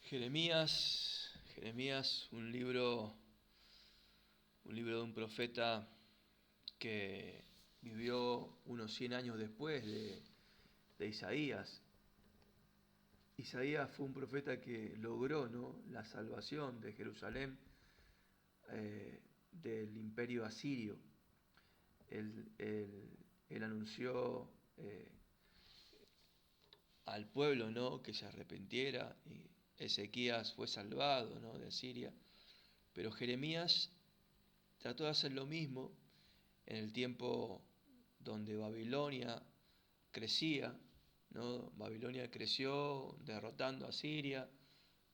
Jeremías, un libro de un profeta que vivió unos 100 años después de Isaías. Isaías fue un profeta que logró, ¿no?, la salvación de Jerusalén del imperio asirio. Él anunció al pueblo, ¿no?, que se arrepintiera, y Ezequías fue salvado, ¿no?, de Asiria. Pero Jeremías trató de hacer lo mismo en el tiempo donde Babilonia crecía, ¿no? Babilonia creció derrotando a Siria,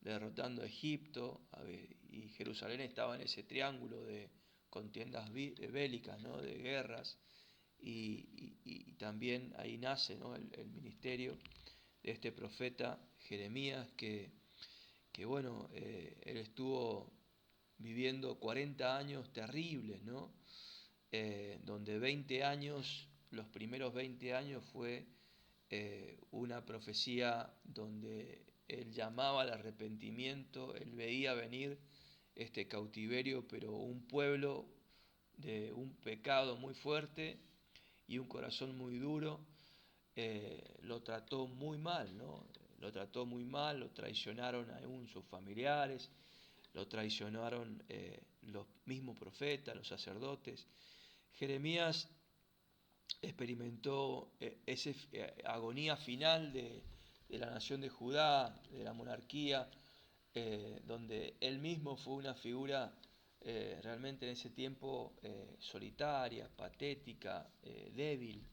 derrotando a Egipto, y Jerusalén estaba en ese triángulo de contiendas bélicas, ¿no?, de guerras, y también ahí nace, ¿no?, el ministerio de este profeta Jeremías, que bueno, él estuvo viviendo 40 años terribles, ¿no? Donde 20 años, los primeros 20 años fue una profecía donde él llamaba al arrepentimiento, él veía venir este cautiverio, pero un pueblo de un pecado muy fuerte y un corazón muy duro, lo trató muy mal, ¿no? Lo trató muy mal, lo traicionaron aún sus familiares, lo traicionaron los mismos profetas, los sacerdotes. Jeremías experimentó esa agonía final de la nación de Judá, de la monarquía, donde él mismo fue una figura realmente en ese tiempo solitaria, patética, débil,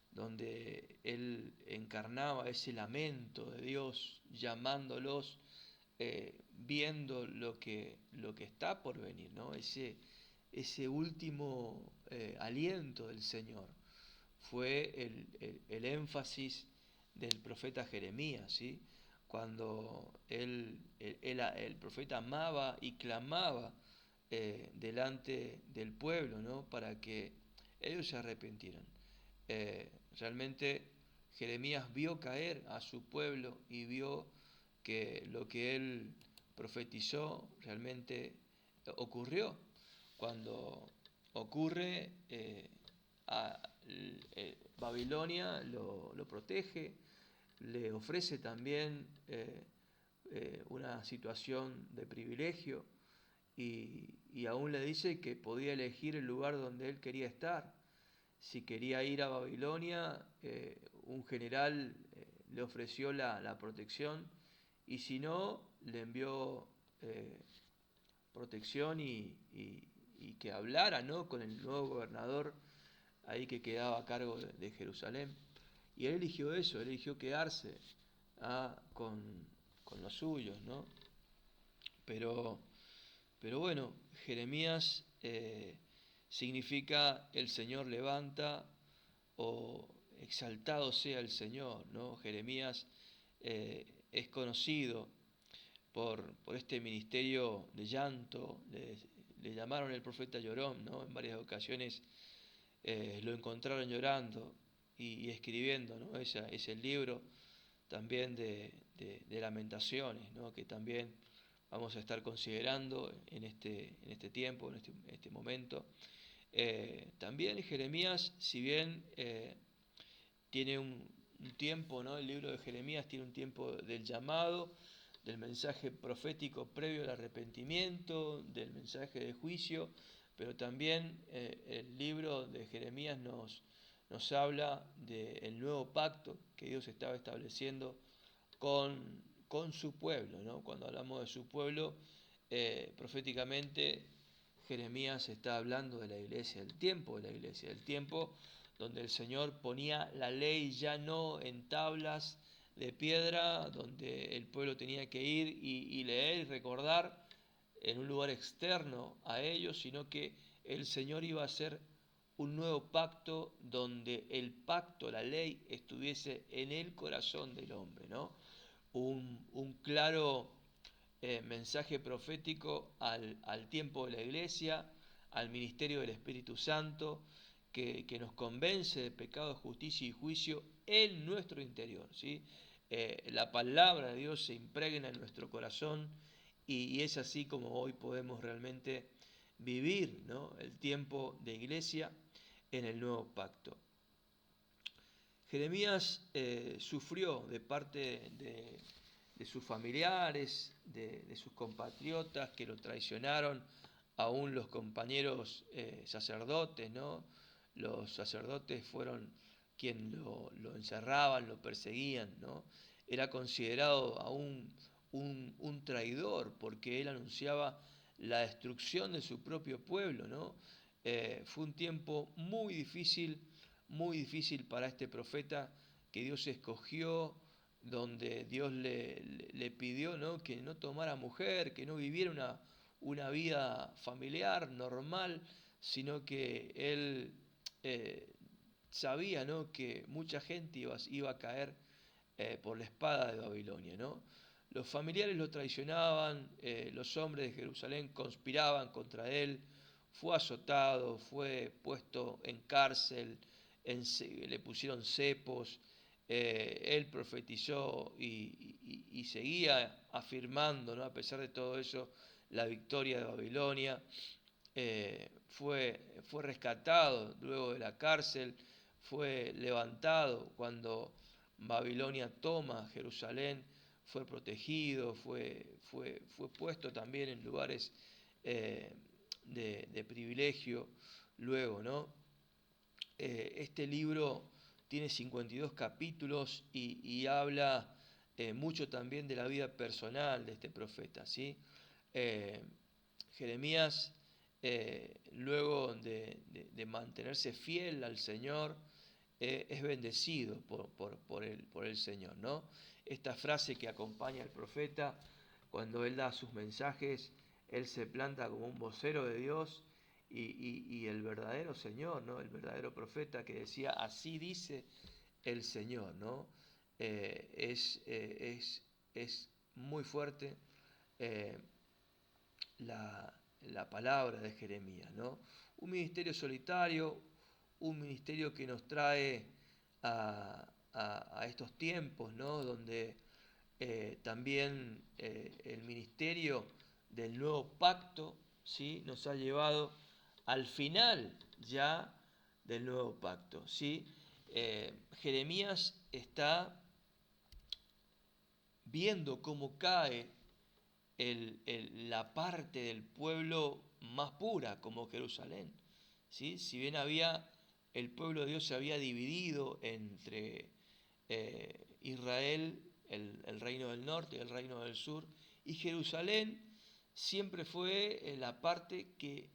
donde él encarnaba ese lamento de Dios llamándolos, viendo lo que está por venir, ¿no? Ese último aliento del Señor fue el énfasis del profeta Jeremías, ¿sí? Cuando el profeta amaba y clamaba delante del pueblo, ¿no?, para que ellos se arrepintieran. Realmente Jeremías vio caer a su pueblo y vio que lo que él profetizó realmente ocurrió. Cuando ocurre, Babilonia lo protege, le ofrece también una situación de privilegio, y aún le dice que podía elegir el lugar donde él quería estar. Si quería ir a Babilonia, un general le ofreció la protección, y si no, le envió protección y que hablara, ¿no?, con el nuevo gobernador ahí que quedaba a cargo de Jerusalén. Y él eligió eso, él eligió quedarse con los suyos, ¿no? Pero bueno, Jeremías significa el Señor levanta, o exaltado sea el Señor, ¿no? Jeremías es conocido por este ministerio de llanto. Le llamaron el profeta llorón, ¿no? En varias ocasiones lo encontraron llorando y escribiendo, ¿no? Es el libro también de lamentaciones, ¿no?, que también vamos a estar considerando en este tiempo, en este momento. También Jeremías, si bien tiene un tiempo, ¿no?, el libro de Jeremías tiene un tiempo del llamado, del mensaje profético previo al arrepentimiento, del mensaje de juicio, pero también el libro de Jeremías nos habla del nuevo pacto que Dios estaba estableciendo con su pueblo, ¿no? Cuando hablamos de su pueblo, proféticamente Jeremías está hablando de la iglesia, del tiempo de la iglesia, del tiempo donde el Señor ponía la ley ya no en tablas de piedra, donde el pueblo tenía que ir y leer y recordar en un lugar externo a ellos, sino que el Señor iba a hacer un nuevo pacto donde el pacto, la ley, estuviese en el corazón del hombre, ¿no? Un claro mensaje profético al tiempo de la iglesia, al ministerio del Espíritu Santo, que nos convence de pecado, justicia y juicio en nuestro interior, ¿sí? la palabra de Dios se impregna en nuestro corazón y es así como hoy podemos realmente vivir, ¿no?, el tiempo de iglesia en el nuevo pacto. Jeremías sufrió de parte de sus familiares, de sus compatriotas que lo traicionaron, aún los compañeros sacerdotes, ¿no? Los sacerdotes fueron quien lo encerraban, lo perseguían, ¿no? Era considerado aún un traidor porque él anunciaba la destrucción de su propio pueblo, ¿no? Fue un tiempo muy difícil para este profeta que Dios escogió, donde Dios le pidió, ¿no?, que no tomara mujer, que no viviera una vida familiar normal, sino que él sabía, ¿no?, que mucha gente iba a caer por la espada de Babilonia, ¿no? Los familiares lo traicionaban, los hombres de Jerusalén conspiraban contra él, fue azotado, fue puesto en cárcel, le pusieron cepos, él profetizó y seguía afirmando, ¿no?, a pesar de todo eso, la victoria de Babilonia. Fue rescatado luego de la cárcel, fue levantado cuando Babilonia toma Jerusalén, fue protegido, fue puesto también en lugares de privilegio luego, ¿no? Este libro tiene 52 capítulos y habla mucho también de la vida personal de este profeta, ¿sí? Jeremías, luego de mantenerse fiel al Señor, es bendecido por el Señor, ¿no? Esta frase que acompaña al profeta, cuando él da sus mensajes, él se planta como un vocero de Dios y el verdadero Señor, ¿no?, el verdadero profeta que decía, así dice el Señor, ¿no? Es muy fuerte la palabra de Jeremías, ¿no? Un ministerio solitario, un ministerio que nos trae a estos tiempos, ¿no?, donde también el ministerio del nuevo pacto, ¿sí?, nos ha llevado al final ya del nuevo pacto, ¿sí? Jeremías está viendo cómo cae la parte del pueblo más pura, como Jerusalén, ¿sí? Si bien el pueblo de Dios se había dividido entre Israel, el reino del norte y el reino del sur, y Jerusalén siempre fue la parte que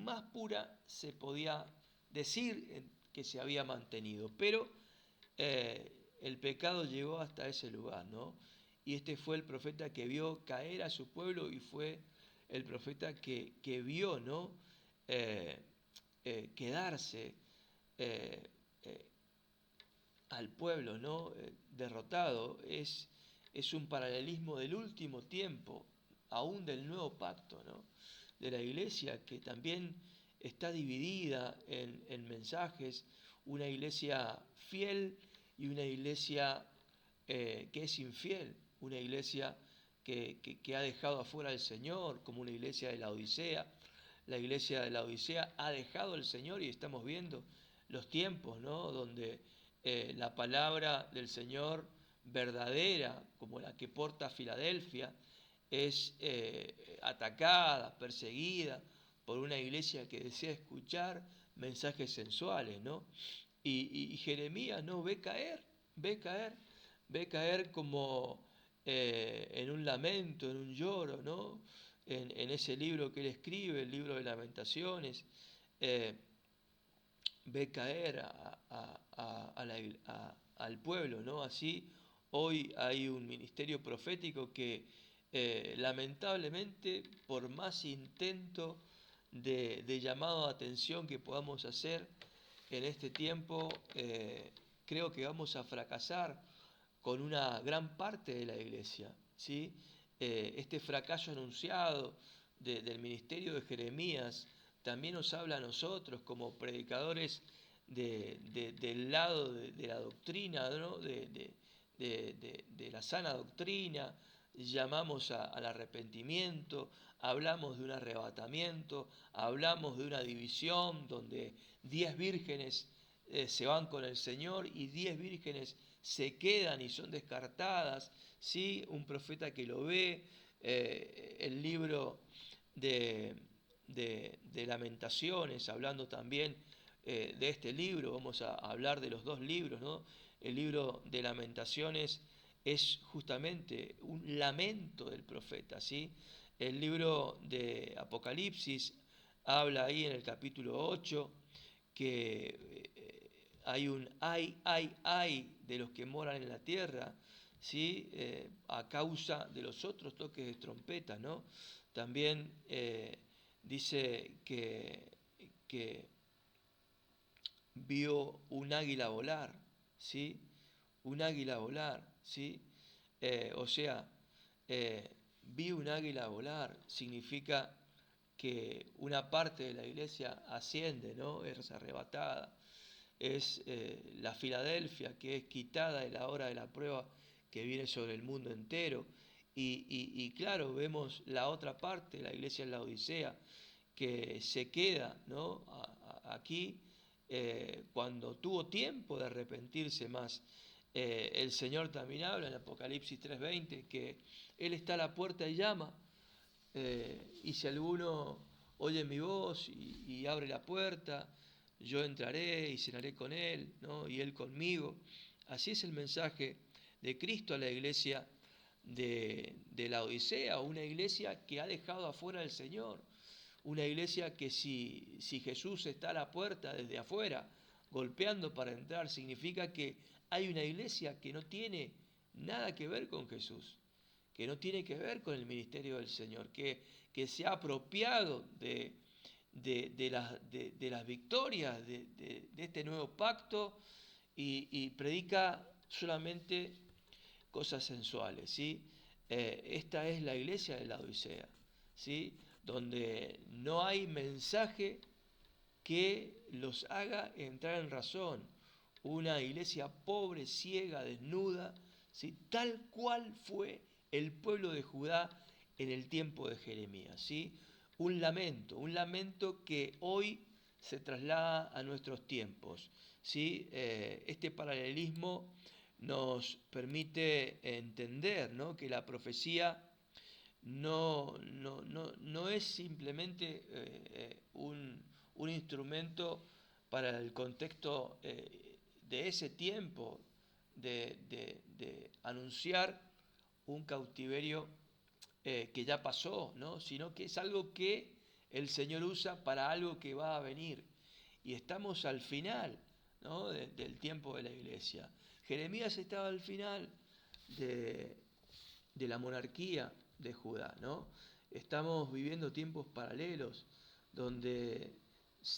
más pura se podía decir que se había mantenido, pero el pecado llegó hasta ese lugar, ¿no? Y este fue el profeta que vio caer a su pueblo y fue el profeta que vio, ¿no?, quedarse al pueblo, ¿no?, derrotado. Es un paralelismo del último tiempo, aún del nuevo pacto, ¿no?, de la iglesia que también está dividida en mensajes, una iglesia fiel y una iglesia que es infiel, una iglesia que ha dejado afuera al Señor, como una iglesia de la Odisea. La iglesia de la Odisea ha dejado al Señor y estamos viendo los tiempos, ¿no?, donde la palabra del Señor verdadera, como la que porta Filadelfia, es atacada, perseguida por una iglesia que desea escuchar mensajes sensuales, ¿no? Y Jeremías no ve caer como en un lamento, en un lloro, ¿no? En ese libro que él escribe, el libro de Lamentaciones, ve caer al pueblo, ¿no? Así, hoy hay un ministerio profético que lamentablemente, por más intento de llamado de atención que podamos hacer en este tiempo, creo que vamos a fracasar con una gran parte de la iglesia, ¿sí? Este fracaso anunciado del ministerio de Jeremías también nos habla a nosotros como predicadores del lado de la doctrina, ¿no?, de la sana doctrina, llamamos al arrepentimiento, hablamos de un arrebatamiento, hablamos de una división donde 10 vírgenes se van con el Señor y 10 vírgenes se quedan y son descartadas, ¿sí? Un profeta que lo ve, el libro de Lamentaciones, hablando también de este libro, vamos a hablar de los dos libros, ¿no? El libro de Lamentaciones es justamente un lamento del profeta, ¿sí? El libro de Apocalipsis habla ahí en el capítulo 8 que hay un ay de los que moran en la tierra, ¿sí? A causa de los otros toques de trompeta, ¿no? También dice que vio un águila volar, ¿sí? Un águila volar, ¿sí? O sea, vi un águila volar, significa que una parte de la iglesia asciende, ¿no? Es arrebatada. Es la Filadelfia, que es quitada en la hora de la prueba que viene sobre el mundo entero. Y claro, vemos la otra parte, la iglesia en la Odisea, que se queda, ¿no? Aquí, cuando tuvo tiempo de arrepentirse más. El Señor también habla en Apocalipsis 3:20 que Él está a la puerta y llama, y si alguno oye mi voz y abre la puerta, yo entraré y cenaré con Él, ¿no? Y Él conmigo. Así es el mensaje de Cristo a la iglesia de la Odisea, una iglesia que ha dejado afuera al Señor. Una iglesia que si Jesús está a la puerta desde afuera, golpeando para entrar, significa que hay una iglesia que no tiene nada que ver con Jesús, que no tiene que ver con el ministerio del Señor, que se ha apropiado de las victorias de este nuevo pacto y predica solamente cosas sensuales, ¿sí? Esta es la iglesia de la Odisea, ¿sí? Donde no hay mensaje que los haga entrar en razón. Una iglesia pobre, ciega, desnuda, ¿sí? Tal cual fue el pueblo de Judá en el tiempo de Jeremías, ¿sí? Un lamento que hoy se traslada a nuestros tiempos, ¿sí? Este paralelismo nos permite entender, ¿no? Que la profecía no es simplemente un instrumento para el contexto de ese tiempo, de anunciar un cautiverio que ya pasó, ¿no? Sino que es algo que el Señor usa para algo que va a venir. Y estamos al final, ¿no? Del tiempo de la iglesia. Jeremías estaba al final de la monarquía de Judá, ¿no? Estamos viviendo tiempos paralelos donde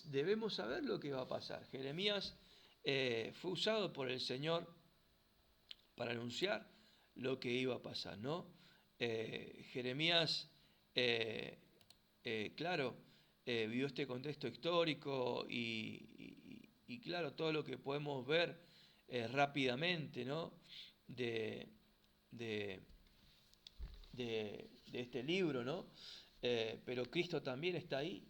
debemos saber lo que va a pasar. Jeremías fue usado por el Señor para anunciar lo que iba a pasar, ¿no? Jeremías, claro, vivió este contexto histórico y claro, todo lo que podemos ver rápidamente, ¿no? De este libro, ¿no? Pero Cristo también está ahí.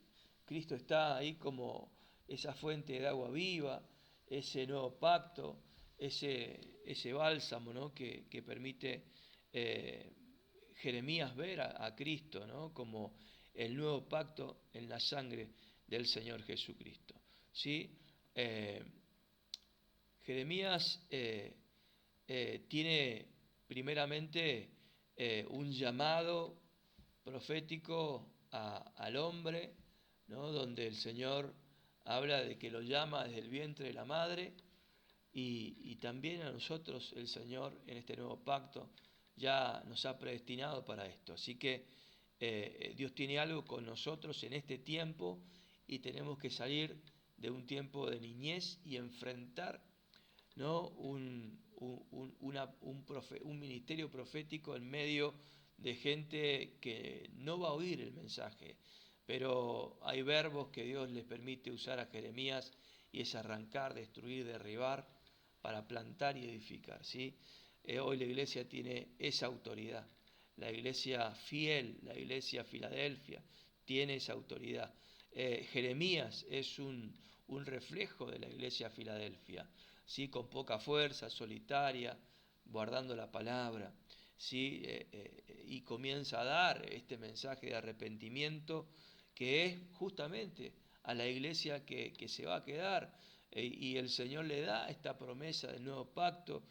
Cristo está ahí como esa fuente de agua viva, ese nuevo pacto, ese bálsamo, ¿no? que permite Jeremías ver a Cristo, ¿no? Como el nuevo pacto en la sangre del Señor Jesucristo, ¿sí? Jeremías tiene primeramente un llamado profético al hombre, ¿no? Donde el Señor habla de que lo llama desde el vientre de la madre y también a nosotros el Señor en este nuevo pacto ya nos ha predestinado para esto. Así que Dios tiene algo con nosotros en este tiempo y tenemos que salir de un tiempo de niñez y enfrentar, ¿no? un ministerio profético en medio de gente que no va a oír el mensaje, pero hay verbos que Dios les permite usar a Jeremías y es arrancar, destruir, derribar para plantar y edificar, ¿sí? Hoy la iglesia tiene esa autoridad. La iglesia fiel, la iglesia Filadelfia, tiene esa autoridad. Jeremías es un reflejo de la iglesia Filadelfia, ¿sí? Con poca fuerza, solitaria, guardando la palabra, ¿sí? Y comienza a dar este mensaje de arrepentimiento que es justamente a la iglesia que se va a quedar, y el Señor le da esta promesa del nuevo pacto,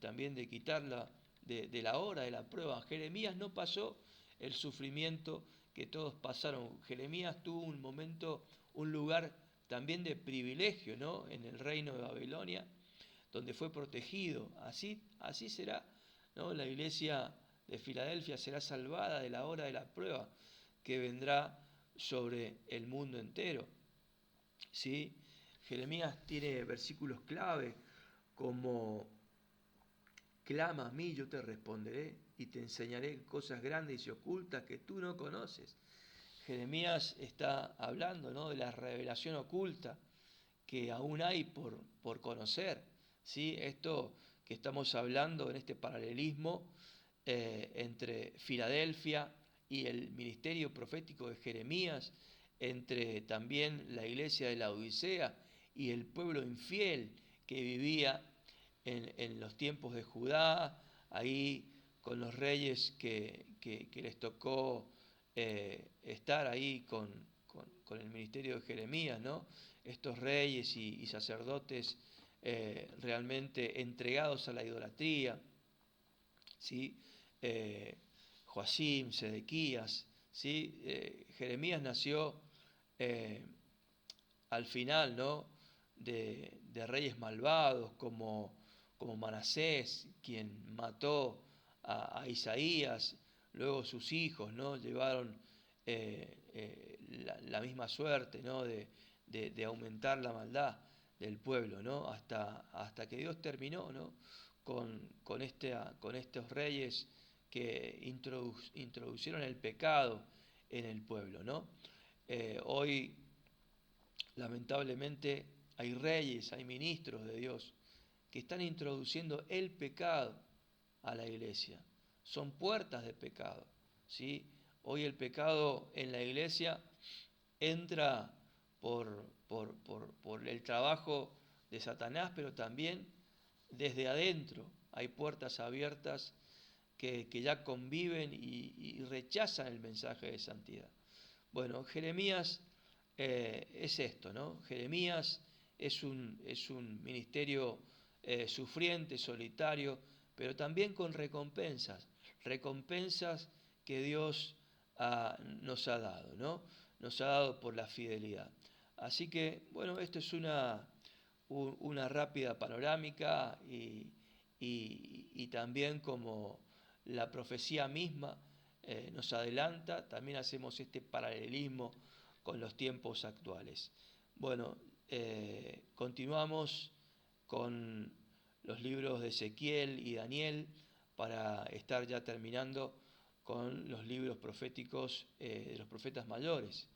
también de quitarla de la hora de la prueba. Jeremías no pasó el sufrimiento que todos pasaron. Jeremías tuvo un momento, un lugar también de privilegio, ¿no? En el reino de Babilonia, donde fue protegido. Así será, ¿no? La iglesia de Filadelfia será salvada de la hora de la prueba que vendrá sobre el mundo entero, ¿sí? Jeremías tiene versículos clave como: clama a mí, yo te responderé y te enseñaré cosas grandes y ocultas que tú no conoces. Jeremías está hablando, ¿no?, de la revelación oculta que aún hay por conocer, ¿sí? Esto que estamos hablando en este paralelismo entre Filadelfia y el ministerio profético de Jeremías, entre también la iglesia de la Odisea y el pueblo infiel que vivía en los tiempos de Judá, ahí con los reyes que les tocó estar ahí con el ministerio de Jeremías, ¿no? Estos reyes y sacerdotes realmente entregados a la idolatría, ¿sí? Joacim, Sedequías, ¿sí? Jeremías nació al final, ¿no?, de reyes malvados como Manasés, quien mató a Isaías. Luego sus hijos, ¿no?, llevaron la misma suerte, ¿no?, de aumentar la maldad del pueblo, ¿no?, hasta que Dios terminó, ¿no?, con estos reyes que introducieron el pecado en el pueblo, ¿no? Hoy, lamentablemente, hay reyes, hay ministros de Dios que están introduciendo el pecado a la iglesia. Son puertas de pecado, ¿sí? Hoy el pecado en la iglesia entra por el trabajo de Satanás, pero también desde adentro hay puertas abiertas que ya conviven y rechazan el mensaje de santidad. Bueno, Jeremías es esto, ¿no? Jeremías es un ministerio sufriente, solitario, pero también con recompensas que Dios nos ha dado, ¿no? Nos ha dado por la fidelidad. Así que, bueno, esto es una rápida panorámica y también como la profecía misma nos adelanta, también hacemos este paralelismo con los tiempos actuales. Bueno, continuamos con los libros de Ezequiel y Daniel para estar ya terminando con los libros proféticos de los profetas mayores.